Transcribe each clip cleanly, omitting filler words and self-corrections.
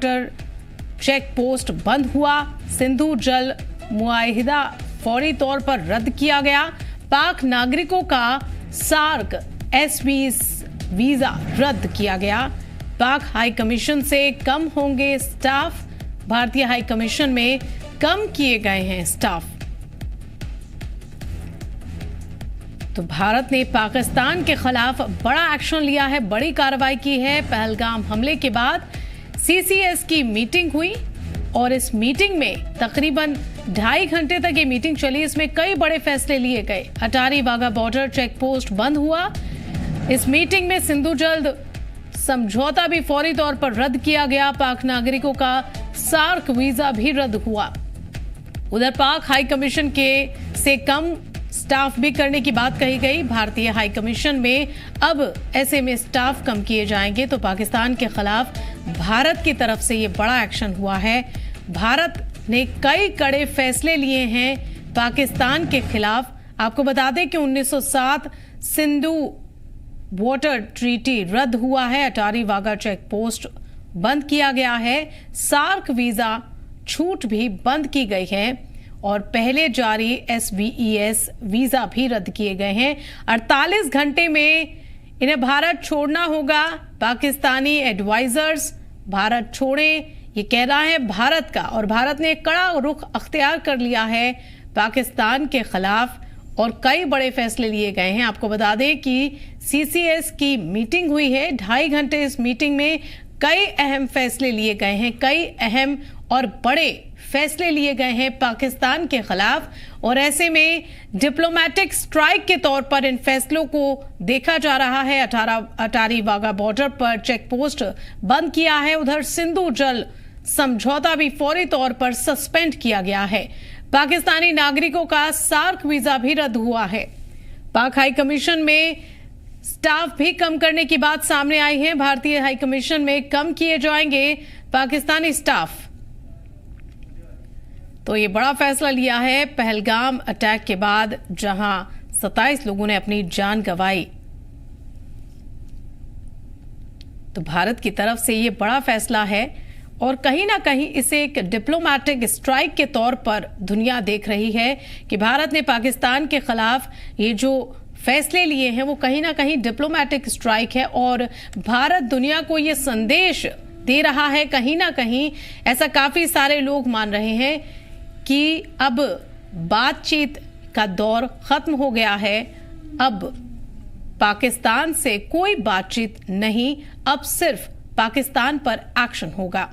Check post बंद हुआ। सिंधु जल मुआहिदा फौरी तौर पर रद्द किया गया। पाक नागरिकों का सार्क वीजा रद्द किया गया। पाक हाई कमीशन से कम होंगे स्टाफ। भारतीय हाई कमीशन में कम किए गए हैं स्टाफ। तो भारत ने पाकिस्तान के खिलाफ बड़ा एक्शन लिया है, बड़ी कार्रवाई की है। पहलगाम हमले के बाद सीसीएस की मीटिंग हुई और इस मीटिंग में तकरीबन 2.5 घंटे तक ये मीटिंग चली। इसमें कई बड़े फैसले लिए गए। Attari Wagah border check post बंद हुआ। इस मीटिंग में सिंधु जल समझौता भी फौरी तौर पर रद्द किया गया। पाक नागरिकों का सार्क वीजा भी रद्द हुआ। उधर पाक हाई कमीशन से कम स्टाफ भी करने की बात कही गई। भारतीय हाई कमीशन में अब ऐसे में स्टाफ कम किए जाएंगे। तो पाकिस्तान के खिलाफ भारत की तरफ से ये बड़ा एक्शन हुआ है। भारत ने कई कड़े फैसले लिए हैं पाकिस्तान के खिलाफ। आपको बता दें कि 1907 सिंधु वाटर ट्रीटी रद्द हुआ है। अटारी वाघा चेक पोस्ट बंद किया गया है। सार्क वीजा छूट भी बंद की गई है और पहले जारी SVES वीजा भी रद्द किए गए हैं। 48 घंटे में इन्हें भारत छोड़ना होगा। पाकिस्तानी एडवाइजर्स भारत छोड़े ये कहना है भारत का, और भारत ने कड़ा रुख अख्तियार कर लिया है पाकिस्तान के खिलाफ और कई बड़े फैसले लिए गए हैं। आपको बता दें कि CCS की मीटिंग हुई है। 2.5 घंटे इस मीटिंग में कई अहम फैसले लिए गए हैं। कई अहम और बड़े फैसले लिए गए हैं पाकिस्तान के खिलाफ और ऐसे में डिप्लोमेटिक स्ट्राइक के तौर पर इन फैसलों को देखा जा रहा है। अटारी वाघा बॉर्डर पर चेक पोस्ट बंद किया है। उधर सिंधु जल समझौता भी फौरी तौर पर सस्पेंड किया गया है। पाकिस्तानी नागरिकों का सार्क वीजा भी रद्द हुआ है। पाक हाई कमीशन में स्टाफ भी कम करने की बात सामने आई है। भारतीय हाई कमीशन में कम किए जाएंगे पाकिस्तानी स्टाफ। तो ये बड़ा फैसला लिया है पहलगाम अटैक के बाद, जहां 27 लोगों ने अपनी जान गंवाई। तो भारत की तरफ से ये बड़ा फैसला है और कहीं ना कहीं इसे एक डिप्लोमेटिक स्ट्राइक के तौर पर दुनिया देख रही है कि भारत ने पाकिस्तान के खिलाफ ये जो फैसले लिए हैं वो कहीं ना कहीं डिप्लोमेटिक स्ट्राइक है और भारत दुनिया को ये संदेश दे रहा है। कहीं ना कहीं ऐसा काफी सारे लोग मान रहे हैं कि अब बातचीत का दौर खत्म हो गया है। अब पाकिस्तान से कोई बातचीत नहीं, अब सिर्फ पाकिस्तान पर एक्शन होगा।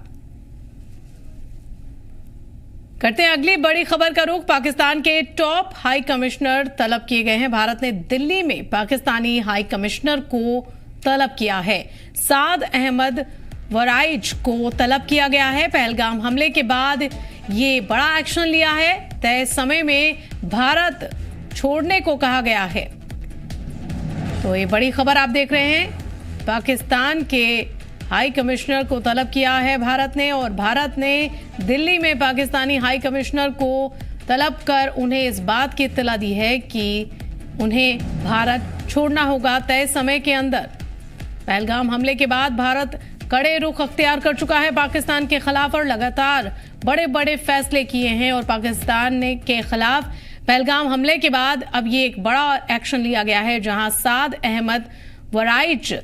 करते हैं अगली बड़ी खबर का रुख। पाकिस्तान के टॉप हाई कमिश्नर तलब किए गए हैं। भारत ने दिल्ली में पाकिस्तानी हाई कमिश्नर को तलब किया है। साद अहमद वराइज को तलब किया गया है। पहलगाम हमले के बाद ये बड़ा एक्शन लिया है। तय समय में भारत छोड़ने को कहा गया है। तो ये बड़ी खबर आप देख रहे हैं। पाकिस्तान के हाई कमिश्नर को तलब किया है भारत ने और भारत ने दिल्ली में पाकिस्तानी हाई कमिश्नर को तलब कर उन्हें इस बात की इत्तला दी है कि उन्हें भारत छोड़ना होगा तय समय के अंदर। पहलगाम हमले के बाद भारत कड़े रुख अख्तियार कर चुका है पाकिस्तान के खिलाफ और लगातार बड़े बड़े फैसले किए हैं और पाकिस्तान के खिलाफ पहलगाम हमले के बाद अब ये एक बड़ा एक्शन लिया गया है, जहां साद अहमद वराइज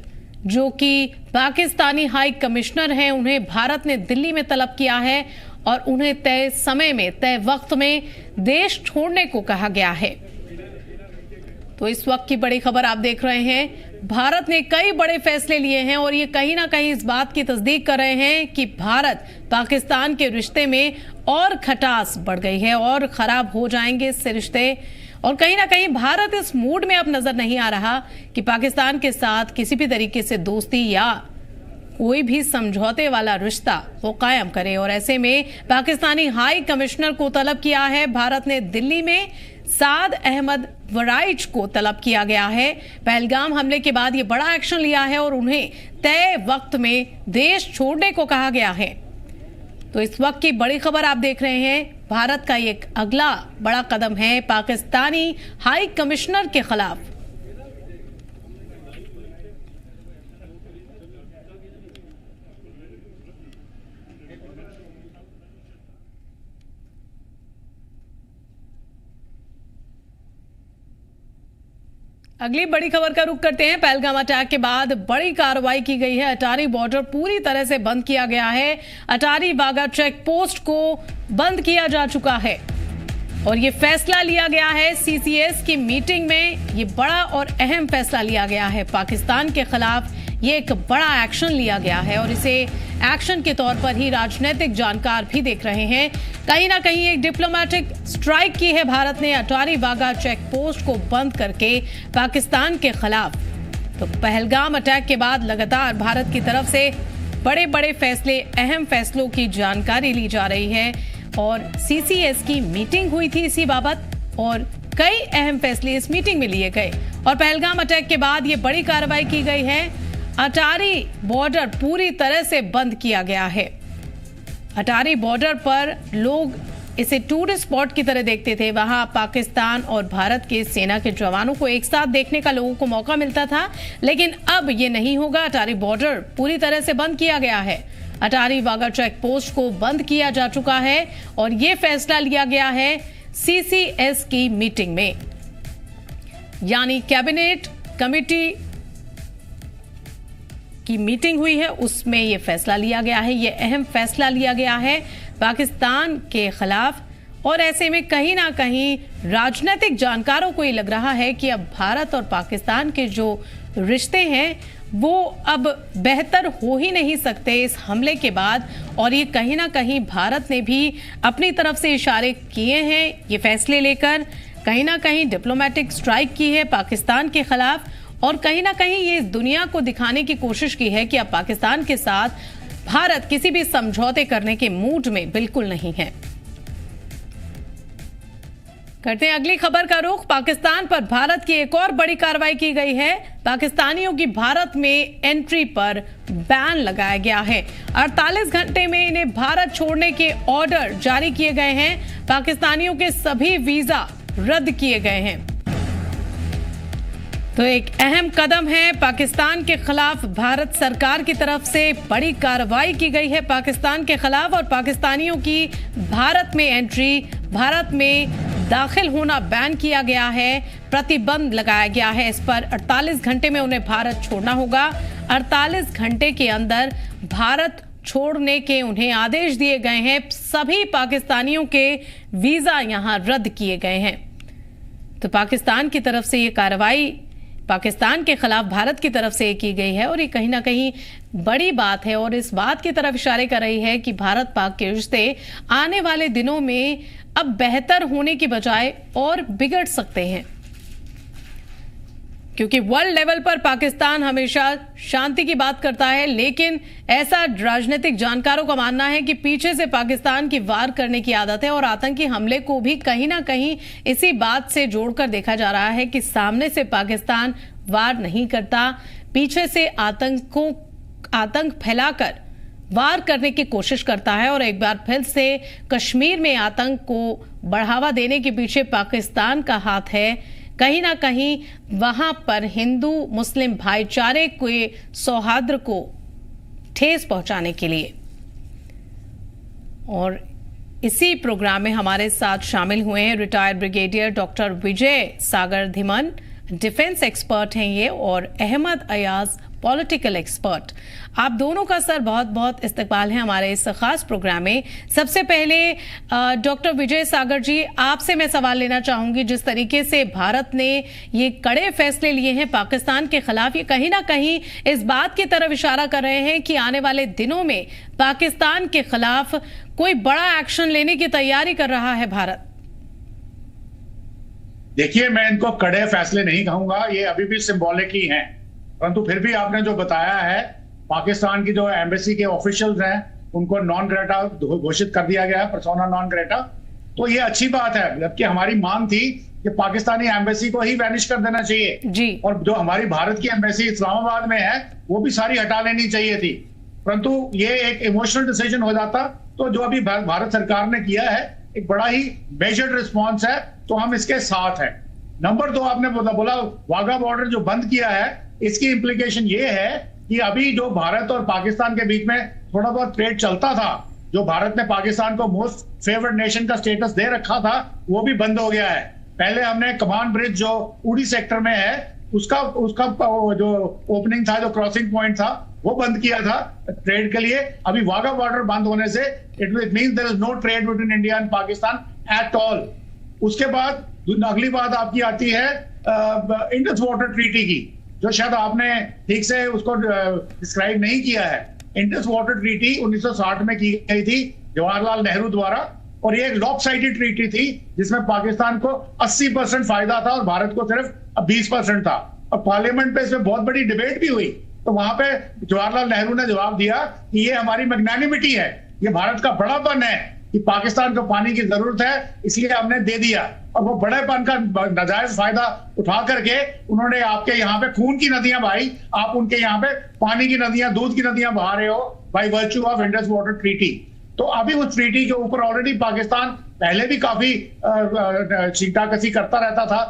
जो कि पाकिस्तानी हाई कमिश्नर हैं, उन्हें भारत ने दिल्ली में तलब किया है और उन्हें तय समय में तय वक्त में देश छोड़ने को कहा गया है। तो इस वक्त की बड़ी खबर आप देख रहे हैं। भारत ने कई बड़े फैसले लिए हैं और ये कहीं ना कहीं इस बात की तस्दीक कर रहे हैं कि भारत पाकिस्तान के रिश्ते में और खटास बढ़ गई है और खराब हो जाएंगे इससे रिश्ते। और कहीं ना कहीं भारत इस मूड में अब नजर नहीं आ रहा कि पाकिस्तान के साथ किसी भी तरीके से दोस्ती या कोई भी समझौते वाला रिश्ता वो कायम करे। और ऐसे में पाकिस्तानी हाई कमिश्नर को तलब किया है भारत ने दिल्ली में। साद अहमद वराइज को तलब किया गया है। पहलगाम हमले के बाद ये बड़ा एक्शन लिया है और उन्हें तय वक्त में देश छोड़ने को कहा गया है। तो इस वक्त की बड़ी खबर आप देख रहे हैं। भारत का एक अगला बड़ा कदम है पाकिस्तानी हाई कमिश्नर के खिलाफ। अगली बड़ी खबर का रुख करते हैं। पहलगाम अटैक के बाद बड़ी कार्रवाई की गई है। अटारी बॉर्डर पूरी तरह से बंद किया गया है। अटारी वाघा चेक पोस्ट को बंद किया जा चुका है और ये फैसला लिया गया है सीसीएस की मीटिंग में। ये बड़ा और अहम फैसला लिया गया है। पाकिस्तान के खिलाफ ये एक बड़ा एक्शन लिया गया है और इसे एक्शन के तौर पर ही राजनीतिक जानकार भी देख रहे हैं। कहीं ना कहीं एक डिप्लोमेटिक स्ट्राइक की है भारत ने अटारी वाघा चेक पोस्ट को बंद करके पाकिस्तान के खिलाफ। तो पहलगाम अटैक के बाद लगातार भारत की तरफ से बड़े बड़े फैसले, अहम फैसलों की जानकारी ली जा रही है और सीसीएस की मीटिंग हुई थी इसी बाबत और कई अहम फैसले इस मीटिंग में लिए गए। और पहलगाम अटैक के बाद ये बड़ी कार्रवाई की गई है। अटारी बॉर्डर पूरी तरह से बंद किया गया है। अटारी बॉर्डर पर लोग इसे टूरिस्ट स्पॉट की तरह देखते थे। वहां पाकिस्तान और भारत के सेना के जवानों को एक साथ देखने का लोगों को मौका मिलता था, लेकिन अब ये नहीं होगा। अटारी बॉर्डर पूरी तरह से बंद किया गया है। अटारी वाघा चेक पोस्ट को बंद किया जा चुका है और ये फैसला लिया गया है सीसीएस की मीटिंग में, यानी कैबिनेट कमेटी की मीटिंग हुई है, उसमें यह फैसला लिया गया है। यह अहम फैसला लिया गया है पाकिस्तान के खिलाफ और ऐसे में कहीं ना कहीं राजनीतिक जानकारों को ये लग रहा है कि अब भारत और पाकिस्तान के जो रिश्ते हैं वो अब बेहतर हो ही नहीं सकते इस हमले के बाद। और ये कहीं ना कहीं भारत ने भी अपनी तरफ से इशारे किए हैं ये फैसले लेकर, कहीं ना कहीं डिप्लोमेटिक स्ट्राइक की है पाकिस्तान के खिलाफ और कहीं ना कहीं ये दुनिया को दिखाने की कोशिश की है कि अब पाकिस्तान के साथ भारत किसी भी समझौते करने के मूड में बिल्कुल नहीं है। करते हैं अगली खबर का रुख। पाकिस्तान पर भारत की एक और बड़ी कार्रवाई की गई है। पाकिस्तानियों की भारत में एंट्री पर बैन लगाया गया है। 48 घंटे में इन्हें भारत छोड़ने के ऑर्डर जारी किए गए हैं। पाकिस्तानियों के सभी वीजा रद्द किए गए हैं। तो एक अहम कदम है पाकिस्तान के खिलाफ। भारत सरकार की तरफ से बड़ी कार्रवाई की गई है पाकिस्तान के खिलाफ और पाकिस्तानियों की भारत में एंट्री, भारत में दाखिल होना बैन किया गया है। प्रतिबंध लगाया गया है इस पर। 48 घंटे में उन्हें भारत छोड़ना होगा। 48 घंटे के अंदर भारत छोड़ने के उन्हें आदेश दिए गए हैं। सभी पाकिस्तानियों के वीजा यहां रद्द किए गए हैं। तो पाकिस्तान की तरफ से ये कार्रवाई पाकिस्तान के खिलाफ भारत की तरफ से की गई है और ये कहीं ना कहीं बड़ी बात है और इस बात की तरफ इशारे कर रही है कि भारत पाक के रिश्ते आने वाले दिनों में अब बेहतर होने की बजाय और बिगड़ सकते हैं, क्योंकि वर्ल्ड लेवल पर पाकिस्तान हमेशा शांति की बात करता है, लेकिन ऐसा राजनीतिक जानकारों का मानना है कि पीछे से पाकिस्तान की वार करने की आदत है और आतंकी हमले को भी कहीं ना कहीं इसी बात से जोड़कर देखा जा रहा है कि सामने से पाकिस्तान वार नहीं करता, पीछे से आतंक फैलाकर वार करने की कोशिश करता है और एक बार फिर से कश्मीर में आतंक को बढ़ावा देने के पीछे पाकिस्तान का हाथ है। कहीं ना कहीं वहां पर हिंदू मुस्लिम भाईचारे के सौहार्द को ठेस पहुंचाने के लिए। और इसी प्रोग्राम में हमारे साथ शामिल हुए हैं रिटायर्ड ब्रिगेडियर डॉक्टर विजय सागर धिमन, डिफेंस एक्सपर्ट हैं ये, और अहमद अयाज, पॉलिटिकल एक्सपर्ट। आप दोनों का सर बहुत बहुत इस्तकबाल है हमारे इस खास प्रोग्राम में। सबसे पहले डॉक्टर विजय सागर जी, आपसे मैं सवाल लेना चाहूंगी, जिस तरीके से भारत ने ये कड़े फैसले लिए हैं पाकिस्तान के खिलाफ, ये कहीं ना कहीं इस बात की तरफ इशारा कर रहे हैं कि आने वाले दिनों में पाकिस्तान के खिलाफ कोई बड़ा एक्शन लेने की तैयारी कर रहा है भारत। देखिए, मैं इनको कड़े फैसले नहीं कहूंगा, ये अभी भी सिंबॉलिक ही हैं, परंतु फिर भी आपने जो बताया है, पाकिस्तान की जो एम्बेसी के ऑफिशियल्स हैं उनको नॉन ग्रेटा घोषित कर दिया गया है, पर्सोना नॉन ग्रेटा। तो ये अच्छी बात है, जबकि हमारी मांग थी कि पाकिस्तानी एम्बेसी को ही वैनिश कर देना चाहिए जी, और जो हमारी भारत की एम्बेसी इस्लामाबाद में है वो भी सारी हटा लेनी चाहिए थी, परंतु ये एक इमोशनल डिसीजन हो जाता। तो जो अभी भारत सरकार ने किया है एक बड़ा ही मेजर्ड रिस्पॉन्स है, तो हम इसके साथ हैं। नंबर 2, आपने बोला वाघा बॉर्डर जो बंद किया है, इसकी इंप्लीकेशन ये है कि अभी जो भारत और पाकिस्तान के बीच में थोड़ा बहुत ट्रेड चलता था, जो भारत ने पाकिस्तान को मोस्ट फेवर्ड नेशन का स्टेटस दे रखा था, वो भी बंद हो गया है। पहले हमने कमान ब्रिज जो उड़ी सेक्टर में है उसका उसका जो ओपनिंग था, जो क्रॉसिंग पॉइंट था, वो बंद किया था ट्रेड के लिए। अभी वाघा बॉर्डर बंद होने से it means there is no trade between India and Pakistan at all. उसके बाद अगली बात आपकी आती है इंडस वाटर ट्रीटी की, जो शायद आपने ठीक से उसको डिस्क्राइब नहीं किया है। इंडस वाटर ट्रीटी 1960 में की गई थी जवाहरलाल नेहरू द्वारा, और ये एक लॉपसाइडेड ट्रीटी थी जिसमें पाकिस्तान को 80% फायदा था और भारत को सिर्फ 20% था। और पार्लियामेंट पे इसमें बहुत बड़ी डिबेट भी हुई, तो वहां पे जवाहरलाल नेहरू ने जवाब दिया कि ये हमारी मैग्नानिमिटी है, ये भारत का बड़ापन है कि पाकिस्तान को पानी की जरूरत है, इसलिए हमने दे दिया। और वो बड़ेपन का नाजायज फायदा उठा करके उन्होंने आपके यहाँ पे खून की नदियां बहाई, आप उनके यहाँ पे पानी की नदियां, दूध की नदियां बहा रहे हो by virtue of Indus water treaty. तो अभी उस ट्रीटी के ऊपर ऑलरेडी पाकिस्तान पहले भी काफी छींटाकशी करता रहता था।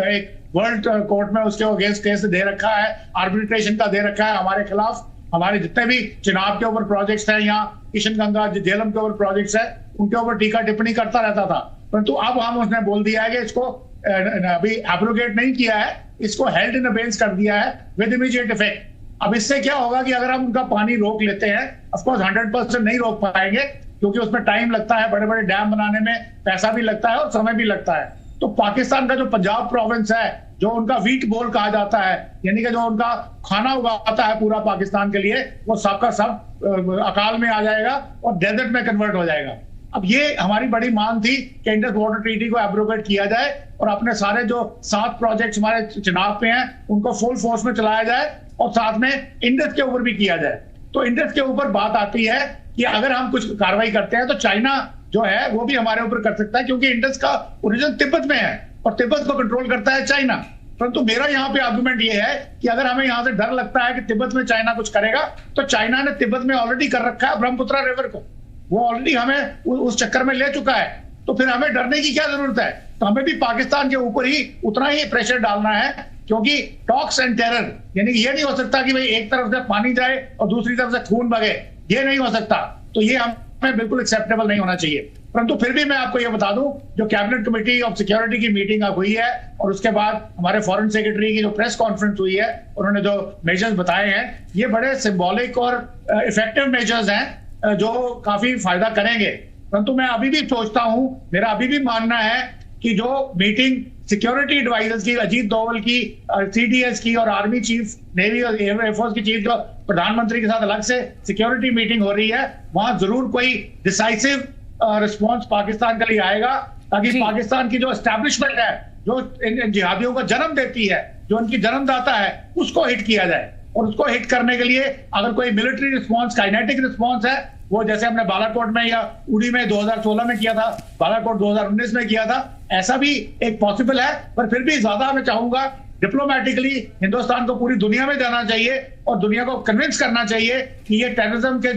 एक वर्ल्ड कोर्ट में उसके अगेंस्ट केस दे रखा है, आर्बिट्रेशन का दे रखा है हमारे खिलाफ। हमारे जितने भी चिनाब के ऊपर प्रोजेक्ट्स हैं, यहाँ किशनगंगा झेलम के ऊपर प्रोजेक्ट्स है, उनके ऊपर टीका टिप्पणी करता रहता था। परंतु अब हम उसने बोल दिया है कि इसको अभी एब्रोगेट नहीं किया है, इसको हेल्ड इन अबेंस कर दिया है विद इमीडिएट इफेक्ट। अब इससे क्या होगा कि अगर हम उनका पानी रोक लेते हैं, ऑफ कोर्स 100% नहीं रोक पाएंगे क्योंकि उसमें टाइम लगता है, बड़े बड़े डैम बनाने में पैसा भी लगता है और समय भी लगता है। तो पाकिस्तान का जो पंजाब प्रोविंस है, जो उनका वीट बोल कहा जाता है, यानी कि जो उनका खाना उगाता है पूरा पाकिस्तान के लिए, वो सबका सब अकाल में आ जाएगा और डेजर्ट में कन्वर्ट हो जाएगा। अब ये हमारी बड़ी मांग थी कि इंडस वाटर ट्रीटी को एब्रोगेट किया जाए और अपने सारे जो 7 प्रोजेक्ट्स हमारे चुनाव पे हैं उनको फुल फोर्स में चलाया जाए और साथ में इंडस के ऊपर भी किया जाए। तो इंडस के ऊपर बात आती है कि अगर हम कुछ कार्रवाई करते हैं तो चाइना जो है वो भी हमारे ऊपर कर सकता है, क्योंकि इंडस का ओरिजिन तिब्बत में है और तिब्बत को कंट्रोल करता है चाइना। परंतु मेरा यहाँ पे आर्गुमेंट ये है कि अगर हमें यहाँ से डर लगता है कि तिब्बत में चाइना कुछ करेगा, तो चाइना ने तिब्बत में ऑलरेडी कर रखा है ब्रह्मपुत्र रिवर को, वो ऑलरेडी हमें उस चक्कर में ले चुका है। तो फिर हमें डरने की क्या जरूरत है? तो हमें भी पाकिस्तान के ऊपर ही उतना ही प्रेशर डालना है, क्योंकि टॉक्स एंड टेरर, यानी ये नहीं हो सकता कि भाई एक तरफ से पानी जाए और दूसरी तरफ से खून बगे, ये नहीं हो सकता। तो ये हमें बिल्कुल एक्सेप्टेबल नहीं होना चाहिए। परंतु फिर भी मैं आपको ये बता दूं, जो कैबिनेट कमेटी ऑफ सिक्योरिटी की मीटिंग अब हुई है और उसके बाद हमारे फॉरेन सेक्रेटरी की जो प्रेस कॉन्फ्रेंस हुई है, उन्होंने जो मेजर्स बताए हैं, ये बड़े सिंबॉलिक और इफेक्टिव मेजर्स हैं जो काफी फायदा करेंगे। परंतु मैं अभी भी सोचता हूं, मेरा अभी भी मानना है कि जो मीटिंग सिक्योरिटी एडवाइजर्स की, अजीत डोवल की, सीडीएस की और आर्मी चीफ, नेवी और एयरफोर्स की चीफ, जो प्रधानमंत्री के साथ अलग से सिक्योरिटी मीटिंग हो रही है, वहां जरूर कोई डिसाइसिव रिस्पॉन्स पाकिस्तान के लिए आएगा, ताकि पाकिस्तान की जो एस्टैब्लिशमेंट है, जो इन जिहादियों को जन्म देती है, जो उनकी जन्मदाता है, उसको हिट किया जाए। और उसको हिट करने के लिए अगर कोई मिलिट्री रिस्पॉन्स, काइनेटिक रिस्पॉन्स है, वो जैसे हमने बालाकोट में या उड़ी में 2016 में किया था, बालाकोट 2019 में किया था, ऐसा भी एक पॉसिबल है। पर फिर भी ज्यादा मैं चाहूंगा डिप्लोमेटिकली हिंदुस्तान को पूरी दुनिया में जाना चाहिए और दुनिया को कन्विंस करना चाहिए कि ये टेररिज्म के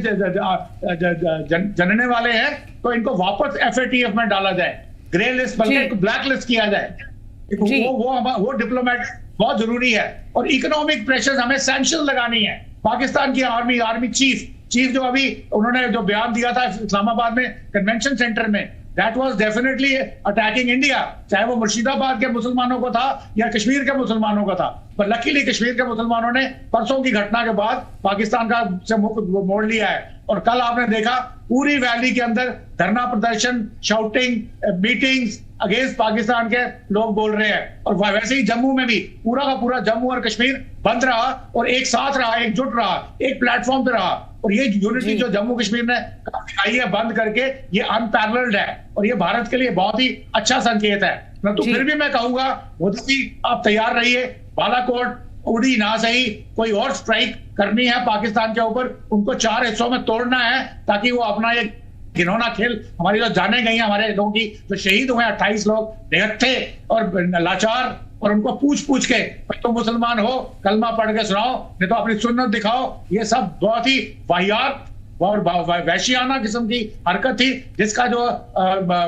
जनने वाले हैं, तो इनको वापस FATF में डाला जाए, ग्रे लिस्ट बल्कि ब्लैक लिस्ट किया जाए। वो डिप्लोमेट बहुत जरूरी है। और इकोनॉमिक प्रेशर, हमें सैंक्शन लगानी है। पाकिस्तान की आर्मी चीफ जो अभी उन्होंने जो बयान दिया था इस्लामाबाद में कन्वेंशन सेंटर में, that was definitely attacking India, चाहे वो मुर्शिदाबाद के मुसलमानों को था या कश्मीर के मुसलमानों को था। पर लकीली कश्मीर के मुसलमानों ने परसों की घटना के बाद पाकिस्तान का से मोड़ लिया है। और कल आपने देखा पूरी वैली के अंदर धरना प्रदर्शन, शाउटिंग, मीटिंग्स अगेंस्ट पाकिस्तान के लोग बोल रहे हैं। और वैसे ही जम्मू में भी पूरा का पूरा जम्मू और कश्मीर बंद रहा और एक साथ रहा, एकजुट रहा, एक प्लेटफॉर्म पे रहा। और ये यूनिटी जो जम्मू कश्मीर ने दिखाई है बंद करके, ये अनपैरेलल्ड है और ये भारत के लिए बहुत ही अच्छा संकेत है। तो फिर भी मैं कहूंगा मोदी जी, आप तैयार रहिए। बालाकोट, उड़ी ना सही, कोई और स्ट्राइक करनी है पाकिस्तान के ऊपर, उनको 4 हिस्सों में तोड़ना है, ताकि वो अपना ये घिनौना खेल, हमारी जो जाने गई हैं, हमारे लोगों की जो शहीद हुए 28 लोग निहत्थे और लाचार, और उनको पूछ के तो मुसलमान हो, कलमा पढ़ के सुनाओ, नहीं तो अपनी सुन्नत दिखाओ, ये सब बहुत ही वाहियात और वैशियाना किस्म की हरकत थी, जिसका जो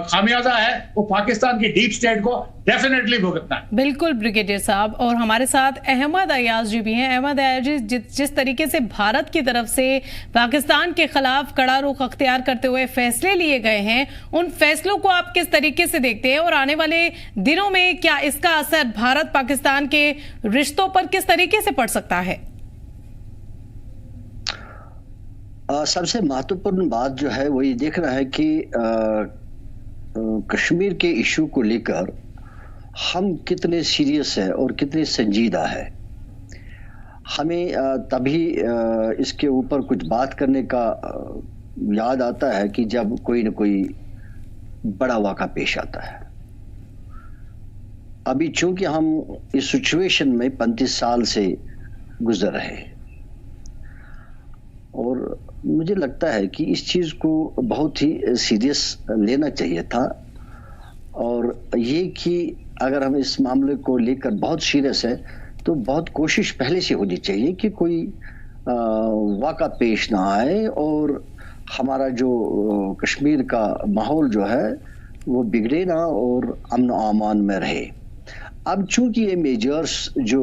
खामियाजा है वो पाकिस्तान की डीप स्टेट को डेफिनेटली भुगतना है। बिल्कुल ब्रिगेडियर साहब, और हमारे साथ अहमद अयाज जी भी हैं। अहमद अयाज जी, जिस तरीके से भारत की तरफ से पाकिस्तान के खिलाफ कड़ा रुख अख्तियार करते हुए फैसले लिए गए हैं, उन फैसलों को आप किस तरीके से देखते हैं और आने वाले दिनों में क्या इसका असर भारत पाकिस्तान के रिश्तों पर किस तरीके से पड़ सकता है? सबसे महत्वपूर्ण बात जो है वो ये देखना है कि कश्मीर के इशू को लेकर हम कितने सीरियस है और कितने संजीदा है। हमें तभी इसके ऊपर कुछ बात करने का याद आता है कि जब कोई न कोई बड़ा वाक़ा पेश आता है। अभी चूंकि हम इस सिचुएशन में 35 साल से गुजर रहे हैं और मुझे लगता है कि इस चीज को बहुत ही सीरियस लेना चाहिए था, और ये कि अगर हम इस मामले को लेकर बहुत सीरियस है तो बहुत कोशिश पहले से होनी चाहिए कि कोई वाक़ा पेश ना आए और हमारा जो कश्मीर का माहौल जो है वो बिगड़े ना और अमन अमान में रहे। अब चूंकि ये मेजर्स जो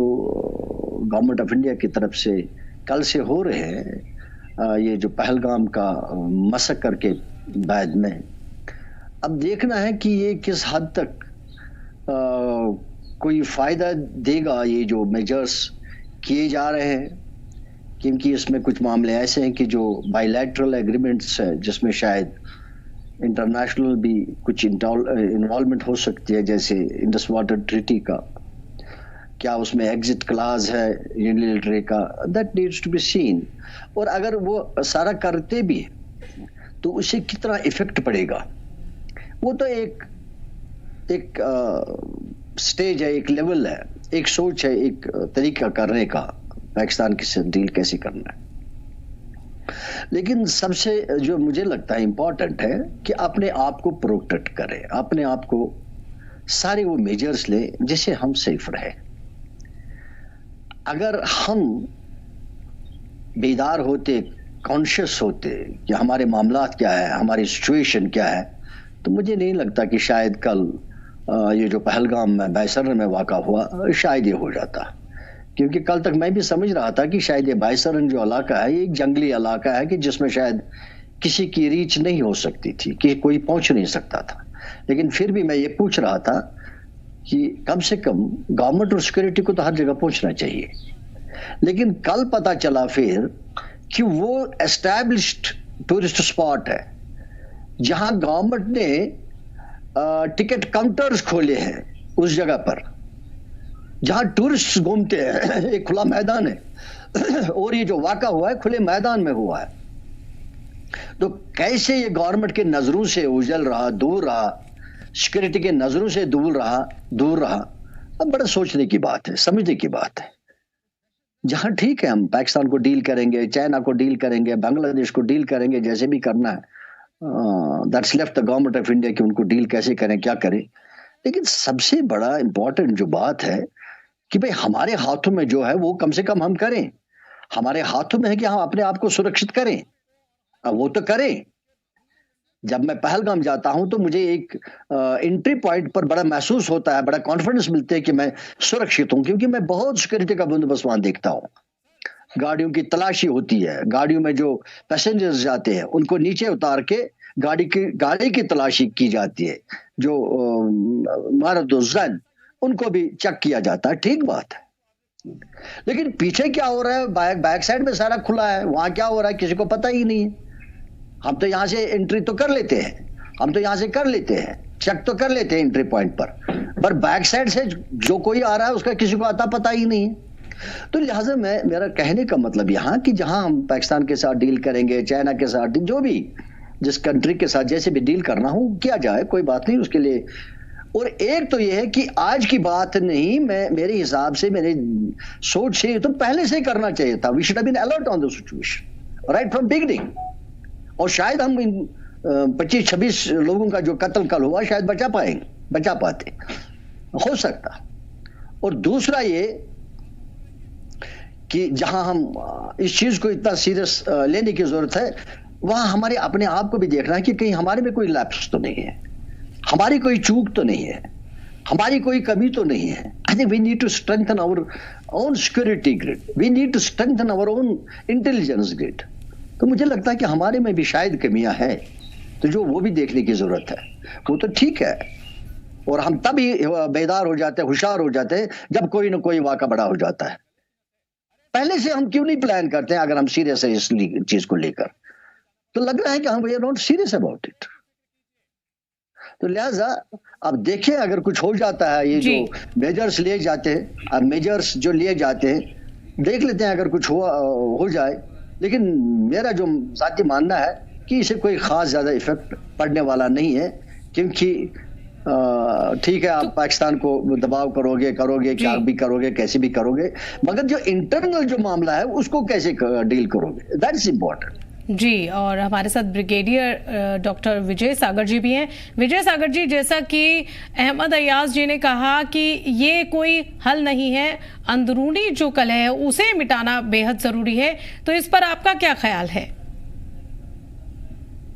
गवर्नमेंट ऑफ इंडिया की तरफ से कल से हो रहे हैं, ये जो पहलगाम का मसकर के बाद में, अब देखना है कि ये किस हद तक कोई फायदा देगा ये जो मेजर्स किए जा रहे हैं, क्योंकि इसमें कुछ मामले ऐसे हैं कि जो बायलैटरल एग्रीमेंट्स है जिसमें शायद इंटरनेशनल भी कुछ इन्वॉल्वमेंट हो सकती है, जैसे इंडस वाटर ट्रीटी का, क्या उसमें एग्जिट क्लाज है यूनिलैटरल का, that needs to be seen. और अगर वो सारा करते भी तो उससे कितना इफेक्ट पड़ेगा, वो तो एक स्टेज है, एक लेवल है, एक सोच है, एक तरीका करने का पाकिस्तान के साथ डील कैसे करना है। लेकिन सबसे जो मुझे लगता है इम्पोर्टेंट है कि अपने आप को प्रोटेक्ट करें, अपने आप को सारे वो मेजर्स ले जिससे हम सेफ रहे। अगर हम बेदार होते, कॉन्शियस होते कि हमारे मामलात क्या है, हमारी सिचुएशन क्या है, तो मुझे नहीं लगता कि शायद कल ये जो पहलगाम में बायसरन में वाक़ा हुआ शायद ये हो जाता। क्योंकि कल तक मैं भी समझ रहा था कि शायद ये बायसरन जो इलाका है ये एक जंगली इलाका है कि जिसमें शायद किसी की रीच नहीं हो सकती थी, कि कोई पहुंच नहीं सकता था। लेकिन फिर भी मैं ये पूछ रहा था कि कम से कम गवर्नमेंट और सिक्योरिटी को तो हर जगह पहुंचना चाहिए। लेकिन कल पता चला फिर कि वो एस्टैब्लिश्ड टूरिस्ट स्पॉट है जहां गवर्नमेंट ने टिकट काउंटर्स खोले हैं उस जगह पर जहां टूरिस्ट घूमते हैं। एक खुला मैदान है और ये जो वाक़ा हुआ है खुले मैदान में हुआ है। तो कैसे ये गवर्नमेंट के नजरों से उजल रहा, दूर रहा, सिक्योरिटी के नजरों से दूर रहा। अब बड़ा सोचने की बात है, समझने की बात है। जहां ठीक है हम पाकिस्तान को डील करेंगे, चाइना को डील करेंगे, बांग्लादेश को डील करेंगे, जैसे भी करना है, that's left the government of India कि उनको डील कैसे करें, क्या करें। लेकिन सबसे बड़ा इंपॉर्टेंट जो बात है कि भाई हमारे हाथों में जो है वो कम से कम हम करें। हमारे हाथों में है कि हम अपने आप को सुरक्षित करें, अब वो तो करें। जब मैं पहलगाम जाता हूं तो मुझे एक एंट्री पॉइंट पर बड़ा महसूस होता है, बड़ा कॉन्फिडेंस मिलता है कि मैं सुरक्षित हूं, क्योंकि मैं बहुत सिक्योरिटी का बंदोबस्त वहां देखता हूं। गाड़ियों की तलाशी होती है, गाड़ियों में जो पैसेंजर्स जाते हैं उनको नीचे उतार के गाड़ी की तलाशी की जाती है, जो मारदुज़न उनको भी चेक किया जाता है, ठीक बात है। लेकिन पीछे क्या हो रहा है, बैक साइड में सारा खुला है, वहां क्या हो रहा है किसी को पता ही नहीं है। हम तो यहां से एंट्री तो कर लेते हैं, हम तो यहां से कर लेते हैं, चेक तो कर लेते हैं एंट्री पॉइंट पर बैक साइड से जो कोई आ रहा है उसका किसी को आता पता ही नहीं है। तो लिहाजा मेरा कहने का मतलब यहाँ कि जहां हम पाकिस्तान के साथ डील करेंगे, चाइना के साथ, जो भी जिस कंट्री के साथ जैसे भी डील करना हो किया जाए, कोई बात नहीं उसके लिए। और एक तो यह है कि आज की बात नहीं, मेरे हिसाब से, मेरे सोच से तो पहले से ही करना चाहिए था। We should have been alert on the situation right from beginning. और शायद हम इन 25-26 लोगों का जो कत्ल कल हुआ शायद बचा पाते, हो सकता। और दूसरा ये कि जहां हम इस चीज को इतना सीरियस लेने की जरूरत है, वहां हमारे अपने आप को भी देखना है कि कहीं हमारे में कोई लैप्स तो नहीं है, हमारी कोई चूक तो नहीं है, हमारी कोई कमी तो नहीं है। I think we need to strengthen our own security grid, we need to strengthen our own intelligence grid. तो मुझे लगता है कि हमारे में भी शायद कमियां हैं, तो जो वो भी देखने की जरूरत है। वो तो ठीक है, और हम तभी बेदार हो जाते हैं, होशियार हो जाते हैं जब कोई ना कोई वाक़ा बड़ा हो जाता है। पहले से हम क्यों नहीं प्लान करते हैं? अगर हम सीरियस है इस चीज को लेकर, तो लग रहा है कि हम we are not serious about it. तो लिहाजा अब देखिए, अगर कुछ हो जाता है, ये जो मेजर्स लिए जाते हैं, अब मेजर्स जो लिए जाते हैं, देख लेते हैं अगर कुछ हो जाए। लेकिन मेरा जो जाती मानना है कि इसे कोई खास ज्यादा इफेक्ट पड़ने वाला नहीं है, क्योंकि ठीक है, आप पाकिस्तान को दबाव करोगे क्या भी करोगे, कैसे भी करोगे, मगर जो इंटरनल जो मामला है उसको कैसे डील करोगे, दैट इज इम्पोर्टेंट। जी, और हमारे साथ ब्रिगेडियर डॉक्टर विजय सागर जी भी हैं। विजय सागर जी, जैसा कि अहमद अय्याज जी ने कहा कि ये कोई हल नहीं है, अंदरूनी जो कलह है उसे मिटाना बेहद जरूरी है, तो इस पर आपका क्या ख्याल है?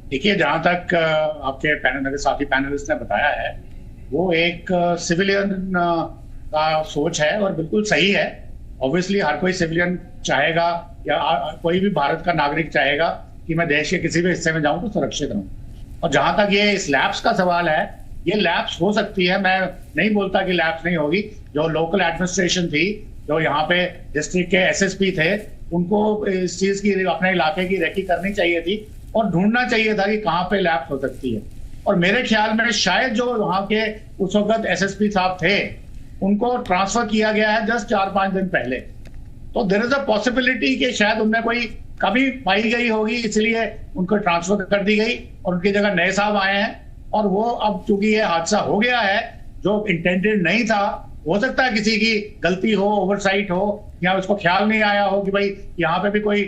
देखिए, जहां तक आपके पैनल साथी पैनलिस्ट ने बताया है, वो एक सिविलियन का सोच है और बिल्कुल सही है। ऑब्वियसली हर कोई सिविलियन चाहेगा, या कोई भी भारत का नागरिक चाहेगा कि मैं देश के किसी भी हिस्से में जाऊं तो सुरक्षित रहूं। और जहां तक ये इस लैप्स का सवाल है, ये लैप्स हो सकती है, मैं नहीं बोलता कि लैप्स नहीं होगी। जो लोकल एडमिनिस्ट्रेशन थी, जो यहाँ पे डिस्ट्रिक्ट के एसएसपी थे, उनको इस चीज की, अपने इलाके की रेकी करनी चाहिए थी और ढूंढना चाहिए था कि कहाँ पे लैप्स हो सकती है। और मेरे ख्याल में शायद जो वहाँ के उस वक्त एसएसपी साहब थे, उनको ट्रांसफर किया गया है जस्ट 4-5 दिन पहले। तो देयर इज अ पॉसिबिलिटी कि शायद उनमें कोई कमी पाई गई होगी, इसलिए उनको ट्रांसफर कर दी गई और उनकी जगह नए साहब आए हैं। और वो अब चूंकि ये हादसा हो गया है जो इंटेंडेड नहीं था, हो सकता है किसी की गलती हो, ओवरसाइट हो, या उसको ख्याल नहीं आया हो कि भाई यहाँ पे भी कोई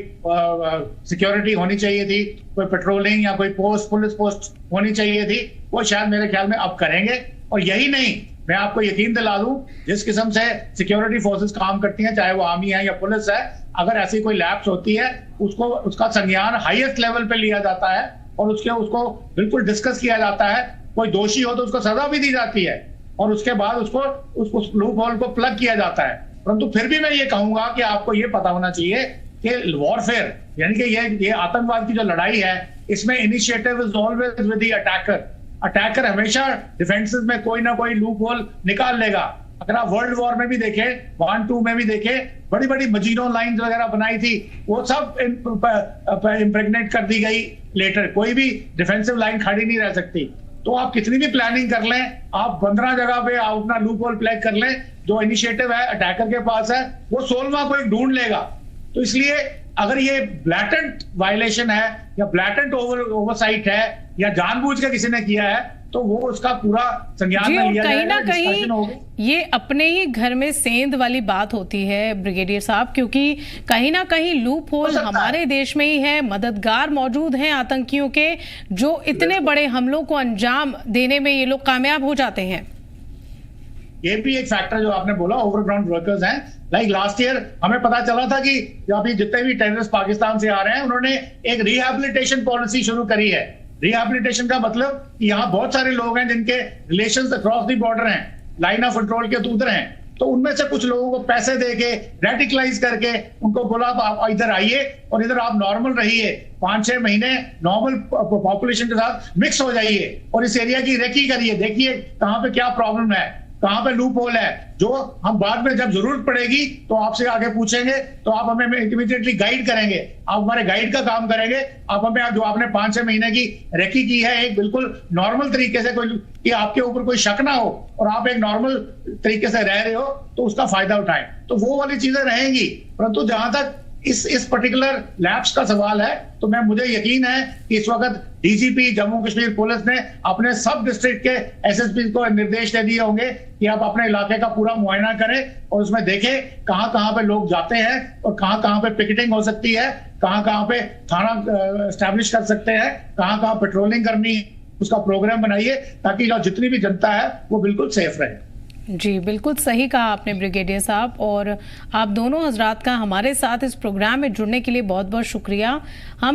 सिक्योरिटी होनी चाहिए थी, कोई पेट्रोलिंग या कोई पोस्ट, पुलिस पोस्ट होनी चाहिए थी। वो शायद मेरे ख्याल में अब करेंगे। और यही नहीं, मैं आपको यकीन दिला दूं, जिस किस्म से सिक्योरिटी फोर्सेस काम करती हैं, चाहे वो आर्मी है या पुलिस है, अगर ऐसी कोई लैप्स होती है, उसका संज्ञान हाईएस्ट लेवल पे लिया जाता है और उसको बिल्कुल डिस्कस किया जाता है। कोई दोषी हो तो उसको सजा भी दी जाती है और उसके बाद उसको लूप होल को प्लग किया जाता है। परंतु फिर भी मैं ये कहूंगा कि आपको ये पता होना चाहिए कि वॉरफेयर, यानी कि ये आतंकवाद की जो लड़ाई है, इसमें initiative is always with the attacker हमेशा डिफेंसेस में कोई ना कोई लूप होल निकाल लेगा। अगर आप वर्ल्ड वॉर में भी देखें, 1-2 में भी देखें, बड़ी बड़ी मजीनो लाइंस वगैरह बनाई थी, वो सब इम्प्रेग्नेट कर दी गई लेटर। कोई भी डिफेंसिव लाइन खड़ी नहीं रह सकती। तो आप कितनी भी प्लानिंग कर लें, आप 15 जगह पे आप अपना लूप होल प्लग कर लें, जो इनिशिएटिव है अटैकर के पास है, वो 16वां कोई ढूंढ लेगा। तो इसलिए अगर ये ब्लैटेंट वायलेशन है या ब्लैटेंट ओवरसाइट है या जानबूझ के किसी ने किया है, तो वो उसका पूरा संज्ञान में लिया कहीं ना जाएगा, कहीं ये अपने ही घर में सेंध वाली बात होती है ब्रिगेडियर साहब, क्योंकि कहीं ना कहीं लूप होल हमारे देश में ही है, मददगार मौजूद हैं आतंकियों के, जो इतने बड़े हमलों को अंजाम देने में ये लोग कामयाब हो जाते हैं। ये भी एक फैक्टर जो आपने बोला, ओवरग्राउंड वर्कर्स हैं। लाइक लास्ट ईयर हमें पता चला था कि अभी जितने भी टेररिस्ट पाकिस्तान से आ रहे हैं, उन्होंने एक रिहैबिलिटेशन पॉलिसी शुरू करी है। रिहैबिलिटेशन का मतलब कि यहाँ बहुत सारे लोग हैं जिनके रिलेशंस अक्रॉस द बॉर्डर हैं, लाइन ऑफ कंट्रोल के उधर हैं। तो उनमें से कुछ लोगों को पैसे देके, रेडिकलाइज करके उनको बोला आप इधर आइए और इधर आप नॉर्मल रहिए, 5-6 महीने नॉर्मल पॉपुलेशन के साथ मिक्स हो जाइए और इस एरिया की रेकी करिए, देखिए कहाँ पे क्या प्रॉब्लम है, कहाँ पे लूप होल है, जो हम बाद में जब जरूरत पड़ेगी तो आपसे आगे पूछेंगे, तो आप हमें इमीडिएटली गाइड करेंगे, आप हमारे गाइड का काम करेंगे। आप हमें जो आपने 5-6 महीने की रेकी की है एक बिल्कुल नॉर्मल तरीके से, कोई कि आपके ऊपर कोई शक ना हो और आप एक नॉर्मल तरीके से रह रहे हो, तो उसका फायदा उठाएं। तो वो वाली चीजें रहेंगी। परंतु जहां तक इस पर्टिकुलर लैप्स का सवाल है, तो मुझे यकीन है कि इस वक्त डीजीपी जम्मू कश्मीर पुलिस ने अपने सब डिस्ट्रिक्ट के एसएसपी को निर्देश दे दिए होंगे कि आप अपने इलाके का पूरा मुआयना करें और उसमें देखें कहां कहां पे लोग जाते हैं और कहां कहां पे पिकेटिंग हो सकती है, कहां कहां पे थाना एस्टैब्लिश कर सकते हैं, कहां कहां पेट्रोलिंग करनी है, उसका प्रोग्राम बनाइए ताकि जो जितनी भी जनता है वो बिल्कुल सेफ रहे। जी, बिल्कुल सही कहा आपने ब्रिगेडियर साहब, और आप दोनों हजरात का हमारे साथ इस प्रोग्राम में जुड़ने के लिए बहुत बहुत शुक्रिया। हम भी